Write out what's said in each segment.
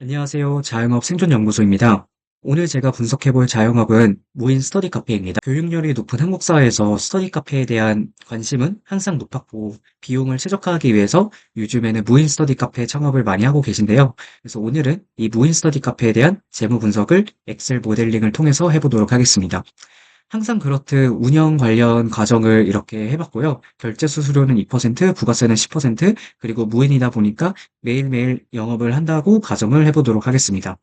안녕하세요. 자영업 생존연구소입니다. 오늘 제가 분석해볼 자영업은 무인 스터디 카페입니다. 교육열이 높은 한국 사회에서 스터디 카페에 대한 관심은 항상 높았고 비용을 최적화하기 위해서 요즘에는 무인 스터디 카페 창업을 많이 하고 계신데요. 그래서 오늘은 이 무인 스터디 카페에 대한 재무 분석을 엑셀 모델링을 통해서 해보도록 하겠습니다. 항상 그렇듯 운영 관련 과정을 이렇게 해봤고요. 결제 수수료는 2%, 부가세는 10%, 그리고 무인이다 보니까 매일매일 영업을 한다고 가정을 해보도록 하겠습니다.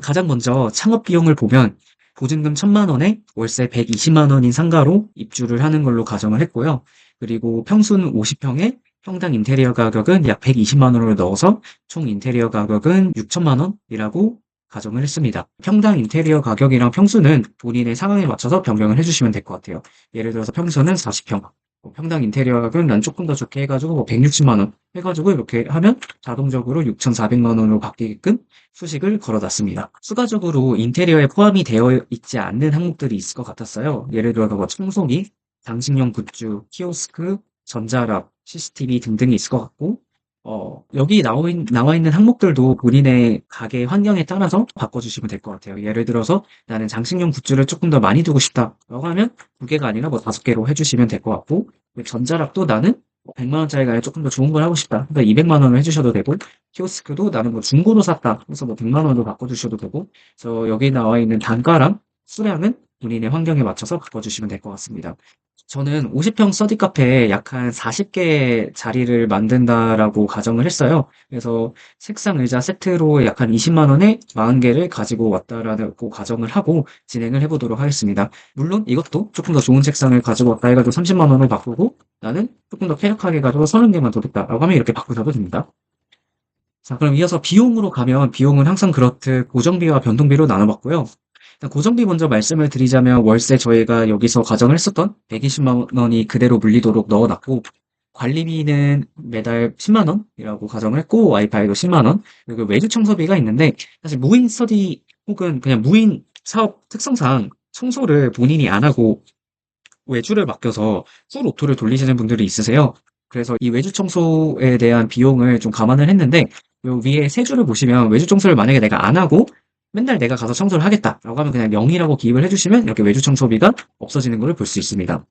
가장 먼저 창업 비용을 보면 보증금 1,000만 원에 월세 120만 원인 상가로 입주를 하는 걸로 가정을 했고요. 그리고 평수는 50평에 평당 인테리어 가격은 약 120만 원으로 넣어서 총 인테리어 가격은 6천만 원이라고 가정을 했습니다. 평당 인테리어 가격이랑 평수는 본인의 상황에 맞춰서 변경을 해주시면 될 것 같아요. 예를 들어서 평수는 40평, 평당 인테리어 가격은 난 조금 더 좋게 해가지고 160만 원 해가지고 이렇게 하면 자동적으로 6,400만 원으로 바뀌게끔 수식을 걸어놨습니다. 추가적으로 인테리어에 포함이 되어 있지 않는 항목들이 있을 것 같았어요. 예를 들어서 뭐 청소기, 장식용 굿즈, 키오스크, 전자랍, CCTV 등등이 있을 것 같고, 여기 나와 있는 항목들도 본인의 가게 환경에 따라서 바꿔주시면 될 것 같아요. 예를 들어서 나는 장식용 굿즈를 조금 더 많이 두고 싶다라고 하면 2개가 아니라 뭐 5개로 해주시면 될 것 같고, 전자랍도 나는 100만 원짜리가 아니라 조금 더 좋은 걸 하고 싶다. 그러니까 200만 원을 해주셔도 되고, 키오스크도 나는 뭐 중고로 샀다. 그래서 뭐 100만 원으로 바꿔주셔도 되고, 그래서 여기 나와 있는 단가랑 수량은 본인의 환경에 맞춰서 바꿔주시면 될 것 같습니다. 저는 50평 스터디 카페에 약 한 40개 자리를 만든다라고 가정을 했어요. 그래서 책상 의자 세트로 약 한 20만 원에 40개를 가지고 왔다라고 가정을 하고 진행을 해보도록 하겠습니다. 물론 이것도 조금 더 좋은 책상을 가지고 왔다 해가지고 30만 원을 바꾸고 나는 조금 더 쾌적하게 가지고 30개만 더 줬다라고 하면 이렇게 바꾸셔도 됩니다. 자, 그럼 이어서 비용으로 가면 비용은 항상 그렇듯 고정비와 변동비로 나눠봤고요. 일단 고정비 먼저 말씀을 드리자면 월세 저희가 여기서 가정을 했었던 120만 원이 그대로 물리도록 넣어놨고 관리비는 매달 10만 원이라고 가정을 했고 와이파이도 10만 원 그리고 외주 청소비가 있는데 사실 무인 스터디 혹은 그냥 무인 사업 특성상 청소를 본인이 안 하고 외주를 맡겨서 풀 오토를 돌리시는 분들이 있으세요. 그래서 이 외주 청소에 대한 비용을 좀 감안을 했는데 요 위에 세 줄을 보시면 외주 청소를 만약에 내가 안 하고 맨날 내가 가서 청소를 하겠다라고 하면 그냥 0이라고 기입을 해주시면 이렇게 외주 청소비가 없어지는 것을 볼 수 있습니다.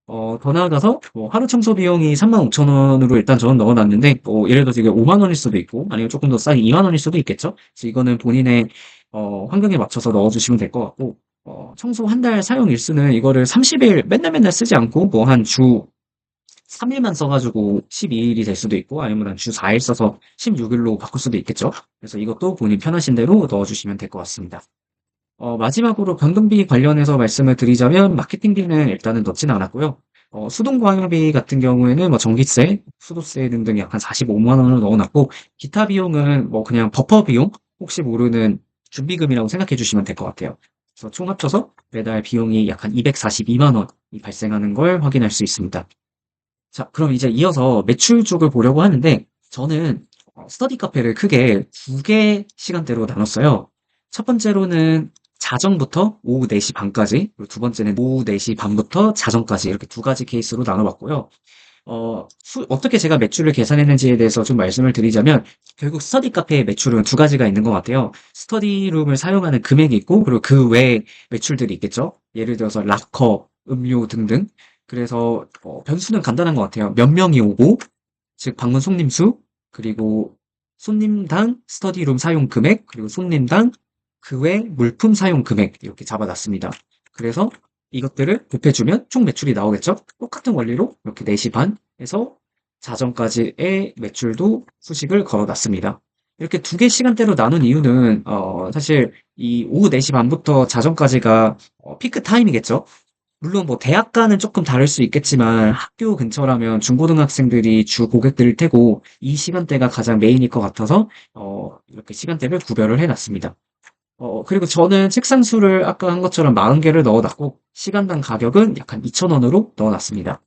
더 나아가서 뭐 하루 청소 비용이 35,000원으로 일단 저는 넣어놨는데 예를 들어서 이게 5만 원일 수도 있고 아니면 조금 더 싸게 2만 원일 수도 있겠죠. 그래서 이거는 본인의 환경에 맞춰서 넣어주시면 될 것 같고 청소 한 달 사용 일수는 이거를 30일 맨날 맨날 쓰지 않고 뭐 한 주 3일만 써가지고 12일이 될 수도 있고 아니면 한 주 4일 써서 16일로 바꿀 수도 있겠죠. 그래서 이것도 본인 편하신 대로 넣어주시면 될 것 같습니다. 마지막으로 변동비 관련해서 말씀을 드리자면 마케팅비는 일단은 넣지는 않았고요. 수동광역비 같은 경우에는 뭐 전기세, 수도세 등등 약 한 45만 원을 넣어놨고 기타 비용은 뭐 그냥 버퍼 비용 혹시 모르는 준비금이라고 생각해 주시면 될 것 같아요. 그래서 총 합쳐서 매달 비용이 약 한 242만 원이 발생하는 걸 확인할 수 있습니다. 자, 그럼 이제 이어서 매출 쪽을 보려고 하는데 저는 스터디 카페를 크게 2개 시간대로 나눴어요. 첫 번째로는 자정부터 오후 4시 반까지, 그리고 두 번째는 오후 4시 반부터 자정까지 이렇게 2가지 케이스로 나눠봤고요. 어떻게 제가 매출을 계산했는지에 대해서 좀 말씀을 드리자면 결국 스터디 카페의 매출은 2가지가 있는 것 같아요. 스터디룸을 사용하는 금액이 있고 그리고 그 외에 매출들이 있겠죠. 예를 들어서 락커, 음료 등등. 그래서 변수는 간단한 것 같아요. 몇 명이 오고 즉 방문 손님 수 그리고 손님당 스터디룸 사용 금액 그리고 손님당 그 외 물품 사용 금액 이렇게 잡아놨습니다. 그래서 이것들을 곱해주면 총 매출이 나오겠죠? 똑같은 원리로 이렇게 4시 반에서 자정까지의 매출도 수식을 걸어놨습니다. 이렇게 2개 시간대로 나눈 이유는 사실 이 오후 4시 반부터 자정까지가 피크 타임이겠죠? 물론 뭐 대학가는 조금 다를 수 있겠지만 학교 근처라면 중고등학생들이 주 고객들일 테고 이 시간대가 가장 메인일 것 같아서 이렇게 시간대를 구별을 해놨습니다. 그리고 저는 책상 수를 아까 한 것처럼 40개를 넣어놨고 시간당 가격은 약 한 2,000원으로 넣어놨습니다.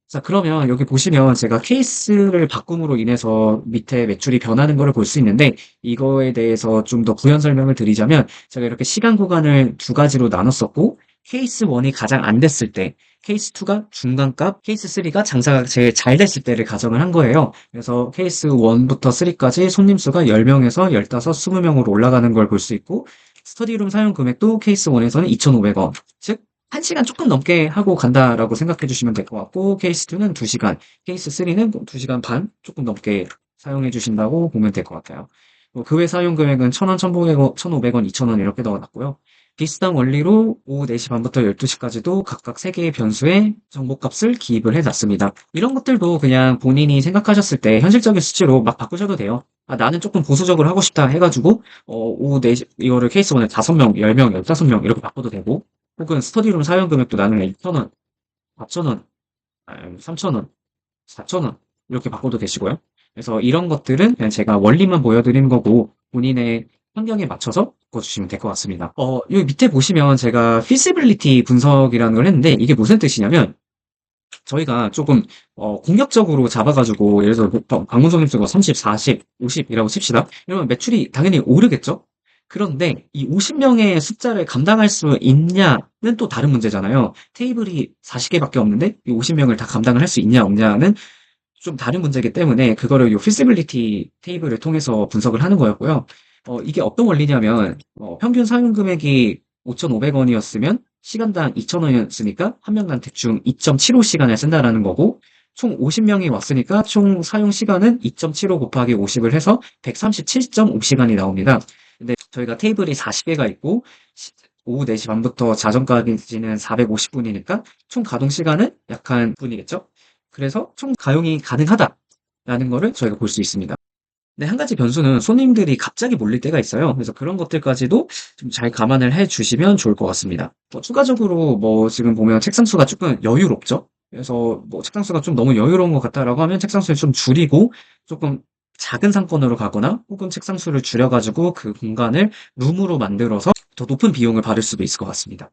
자, 그러면 여기 보시면 제가 케이스를 바꿈으로 인해서 밑에 매출이 변하는 것을 볼 수 있는데 이거에 대해서 좀 더 부연 설명을 드리자면 제가 이렇게 시간 구간을 2가지로 나눴었고 케이스 1이 가장 안 됐을 때, 케이스 2가 중간값, 케이스 3가 장사가 제일 잘 됐을 때를 가정을 한 거예요. 그래서 케이스 1부터 3까지 손님 수가 10명에서 15, 20명으로 올라가는 걸 볼 수 있고, 스터디룸 사용 금액도 케이스 1에서는 2,500원. 즉, 1시간 조금 넘게 하고 간다라고 생각해 주시면 될 것 같고, 케이스 2는 2시간, 케이스 3는 2시간 반 조금 넘게 사용해 주신다고 보면 될 것 같아요. 그 외 사용 금액은 1,000원, 1,500원, 1,500원, 2,000원 이렇게 넣어놨고요. 비슷한 원리로 오후 4시 반부터 12시까지도 각각 3개의 변수에 정보값을 기입을 해놨습니다. 이런 것들도 그냥 본인이 생각하셨을 때 현실적인 수치로 막 바꾸셔도 돼요. 아, 나는 조금 보수적으로 하고 싶다 해가지고 오후 4시 이거를 케이스 1에 5명, 10명, 15명 이렇게 바꿔도 되고 혹은 스터디룸 사용 금액도 나는 2,000원, 4,000원, 3,000원, 4,000원 이렇게 바꿔도 되시고요. 그래서 이런 것들은 그냥 제가 원리만 보여드리는 거고 본인의 환경에 맞춰서 바꿔주시면 될 것 같습니다. 여기 밑에 보시면 제가 feasibility 분석이라는 걸 했는데 이게 무슨 뜻이냐면 저희가 조금 공격적으로 잡아가지고 예를 들어 방문 손님 수가 30, 40, 50이라고 칩시다. 이러면 매출이 당연히 오르겠죠? 그런데 이 50명의 숫자를 감당할 수 있냐는 또 다른 문제잖아요. 테이블이 40개밖에 없는데 이 50명을 다 감당을 할 수 있냐 없냐는 좀 다른 문제이기 때문에 그거를 요 feasibility 테이블을 통해서 분석을 하는 거였고요. 이게 어떤 원리냐면 평균 사용 금액이 5,500원이었으면 시간당 2,000원이었으니까 한 명당 대충 2.75시간을 쓴다라는 거고 총 50명이 왔으니까 총 사용 시간은 2.75 곱하기 50을 해서 137.5시간이 나옵니다. 근데 저희가 테이블이 40개가 있고 오후 4시 반부터 자정까지는 450분이니까 총 가동 시간은 약 한 분이겠죠? 그래서 총 가용이 가능하다라는 거를 저희가 볼 수 있습니다. 네, 한 가지 변수는 손님들이 갑자기 몰릴 때가 있어요. 그래서 그런 것들까지도 좀 잘 감안을 해 주시면 좋을 것 같습니다. 추가적으로 뭐 지금 보면 책상 수가 조금 여유롭죠? 그래서 뭐 책상 수가 좀 너무 여유로운 것 같다라고 하면 책상 수를 좀 줄이고 조금 작은 상권으로 가거나 혹은 책상 수를 줄여가지고 그 공간을 룸으로 만들어서 더 높은 비용을 받을 수도 있을 것 같습니다.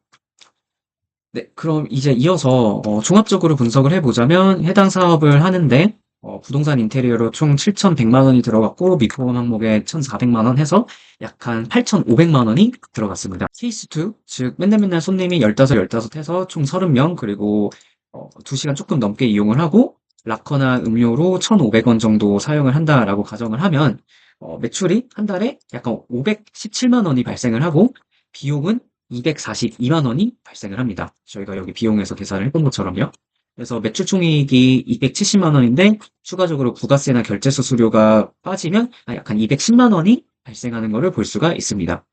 네, 그럼 이제 이어서 종합적으로 분석을 해보자면 해당 사업을 하는데 부동산 인테리어로 총 7,100만 원이 들어갔고 미포함 항목에 1,400만 원 해서 약 한 8,500만 원이 들어갔습니다. 케이스 2, 즉 맨날 손님이 15 해서 총 30명 그리고 2시간 조금 넘게 이용을 하고 락커나 음료로 1,500원 정도 사용을 한다라고 가정을 하면 매출이 한 달에 약간 517만 원이 발생을 하고 비용은 242만 원이 발생을 합니다. 저희가 여기 비용에서 계산을 했던 것처럼요. 그래서 매출 총이익이 270만 원인데 추가적으로 부가세나 결제 수수료가 빠지면 약간 210만 원이 발생하는 것을 볼 수가 있습니다.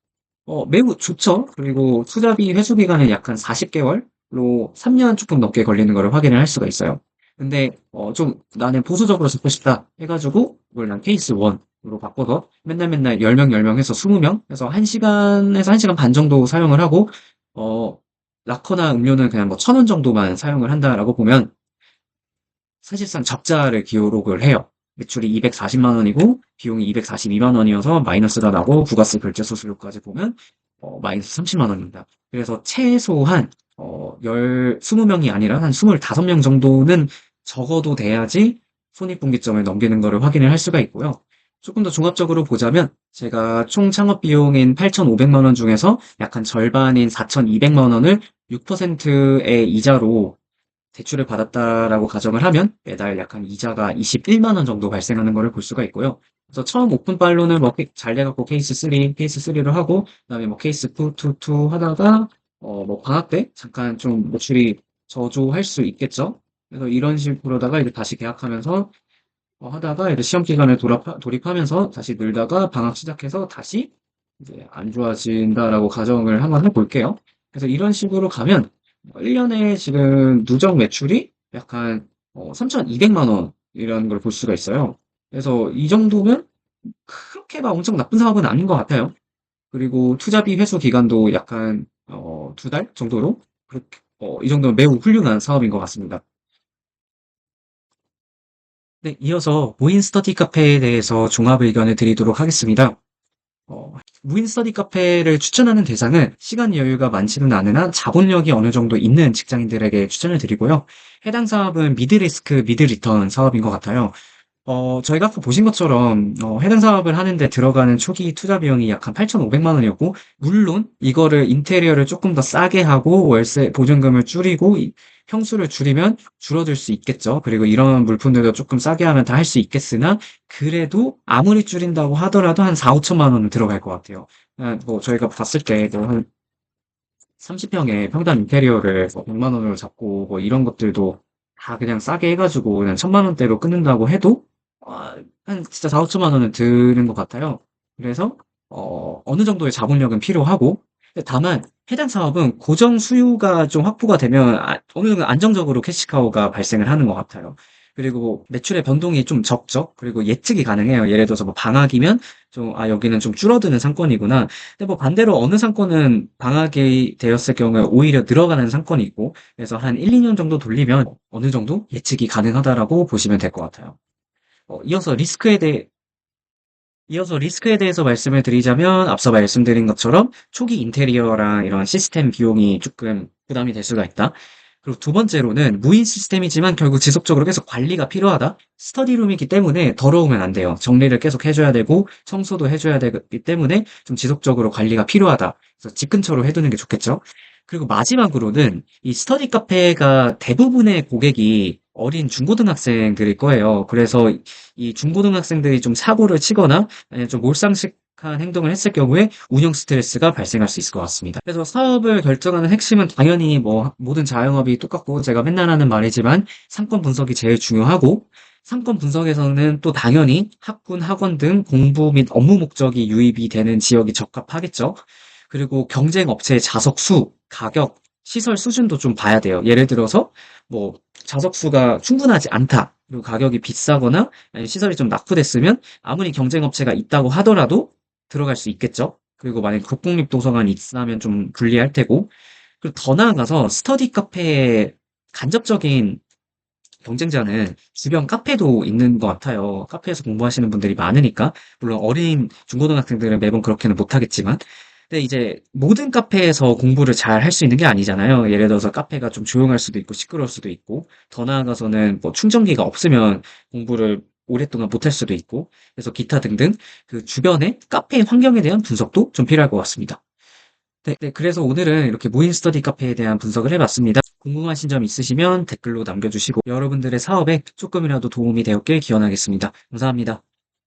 매우 좋죠. 그리고 투자비 회수 기간은 약 한 40개월로 3년 조금 넘게 걸리는 것을 확인을 할 수가 있어요. 근데 좀 나는 보수적으로 잡고 싶다 해가지고 이걸 난 케이스 1으로 바꿔서 맨날 10명 해서 20명 해서 1시간에서 1시간 반 정도 사용을 하고 락커나 음료는 그냥 뭐 1,000원 정도만 사용을 한다라고 보면 사실상 적자를 기록을 해요. 매출이 240만 원이고 비용이 242만 원이어서 마이너스가 나고 부가세 결제 수수료까지 보면 마이너스 30만 원입니다. 그래서 최소한 20명이 아니라 한 25명 정도는 적어도 돼야지 손익분기점을 넘기는 것을 확인을 할 수가 있고요. 조금 더 종합적으로 보자면 제가 총 창업 비용인 8,500만 원 중에서 약한 절반인 4,200만 원을 6%의 이자로 대출을 받았다라고 가정을 하면 매달 약한 이자가 21만 원 정도 발생하는 것을 볼 수가 있고요. 그래서 처음 오픈빨로는 뭐 잘 돼갖고 케이스 3를 하고 그다음에 뭐 케이스 2 하다가 뭐 방학 때 잠깐 좀 매출이 저조할 수 있겠죠. 그래서 이런 식으로다가 이제 다시 계약하면서 하다가 이제 시험 기간을 돌입하면서 다시 늘다가 방학 시작해서 다시 이제 안 좋아진다라고 가정을 한번 해볼게요. 그래서 이런 식으로 가면 1년에 지금 누적 매출이 약간 3,200만 원이라는 걸 볼 수가 있어요. 그래서 이 정도면 그렇게 막 엄청 나쁜 사업은 아닌 것 같아요. 그리고 투자비 회수 기간도 약간 2달 정도로 그렇게 이 정도면 매우 훌륭한 사업인 것 같습니다. 네, 이어서 무인 스터디 카페에 대해서 종합 의견을 드리도록 하겠습니다. 무인 스터디 카페를 추천하는 대상은 시간 여유가 많지는 않으나 자본력이 어느 정도 있는 직장인들에게 추천을 드리고요. 해당 사업은 미드 리스크, 미드 리턴 사업인 것 같아요. 저희가 아까 보신 것처럼 해당 사업을 하는데 들어가는 초기 투자 비용이 약 한 8,500만 원이었고, 물론 이거를 인테리어를 조금 더 싸게 하고 월세 보증금을 줄이고 평수를 줄이면 줄어들 수 있겠죠. 그리고 이런 물품들도 조금 싸게 하면 다 할 수 있겠으나, 그래도 아무리 줄인다고 하더라도 한 4, 5천만 원은 들어갈 것 같아요. 뭐 저희가 봤을 때 한 30평에 평당 인테리어를 100만 원으로 잡고 뭐 이런 것들도 다 그냥 싸게 해가지고 그냥 1,000만 원대로 끊는다고 해도 한 진짜 4, 5천만 원은 드는 것 같아요. 그래서 어느 정도의 자본력은 필요하고, 근데 다만 해당 사업은 고정 수요가 좀 확보가 되면 어느 정도 안정적으로 캐시카우가 발생을 하는 것 같아요. 그리고 매출의 변동이 좀 적죠. 그리고 예측이 가능해요. 예를 들어서 뭐 방학이면 좀 여기는 좀 줄어드는 상권이구나. 근데 뭐 반대로 어느 상권은 방학이 되었을 경우에 오히려 늘어가는 상권이 있고, 그래서 한 1, 2년 정도 돌리면 어느 정도 예측이 가능하다라고 보시면 될 것 같아요. 어, 이어서 리스크에 대해 이어서 리스크에 대해서 말씀을 드리자면, 앞서 말씀드린 것처럼 초기 인테리어랑 이런 시스템 비용이 조금 부담이 될 수가 있다. 그리고 두 번째로는 무인 시스템이지만 결국 지속적으로 계속 관리가 필요하다. 스터디룸이기 때문에 더러우면 안 돼요. 정리를 계속 해줘야 되고 청소도 해줘야 되기 때문에 좀 지속적으로 관리가 필요하다. 그래서 집 근처로 해두는 게 좋겠죠. 그리고 마지막으로는 이 스터디 카페가 대부분의 고객이 어린 중고등학생들일 거예요. 그래서 이 중고등학생들이 좀 사고를 치거나 아니면 좀 몰상식한 행동을 했을 경우에 운영 스트레스가 발생할 수 있을 것 같습니다. 그래서 사업을 결정하는 핵심은 당연히 뭐 모든 자영업이 똑같고 제가 맨날 하는 말이지만 상권 분석이 제일 중요하고, 상권 분석에서는 또 당연히 학군, 학원 등 공부 및 업무 목적이 유입이 되는 지역이 적합하겠죠. 그리고 경쟁 업체의 좌석 수, 가격, 시설 수준도 좀 봐야 돼요. 예를 들어서 뭐 좌석 수가 충분하지 않다. 그리고 가격이 비싸거나 아니면 시설이 좀 낙후됐으면 아무리 경쟁 업체가 있다고 하더라도 들어갈 수 있겠죠. 그리고 만약 국공립 도서관이 있으면 좀 불리할 테고. 그리고 더 나아가서 스터디 카페의 간접적인 경쟁자는 주변 카페도 있는 것 같아요. 카페에서 공부하시는 분들이 많으니까. 물론 어린 중고등학생들은 매번 그렇게는 못하겠지만. 근데 이제 모든 카페에서 공부를 잘 할 수 있는 게 아니잖아요. 예를 들어서 카페가 좀 조용할 수도 있고 시끄러울 수도 있고, 더 나아가서는 뭐 충전기가 없으면 공부를 오랫동안 못할 수도 있고, 그래서 기타 등등 그 주변의 카페 환경에 대한 분석도 좀 필요할 것 같습니다. 네, 그래서 오늘은 이렇게 무인 스터디 카페에 대한 분석을 해봤습니다. 궁금하신 점 있으시면 댓글로 남겨주시고 여러분들의 사업에 조금이라도 도움이 되었길 기원하겠습니다. 감사합니다.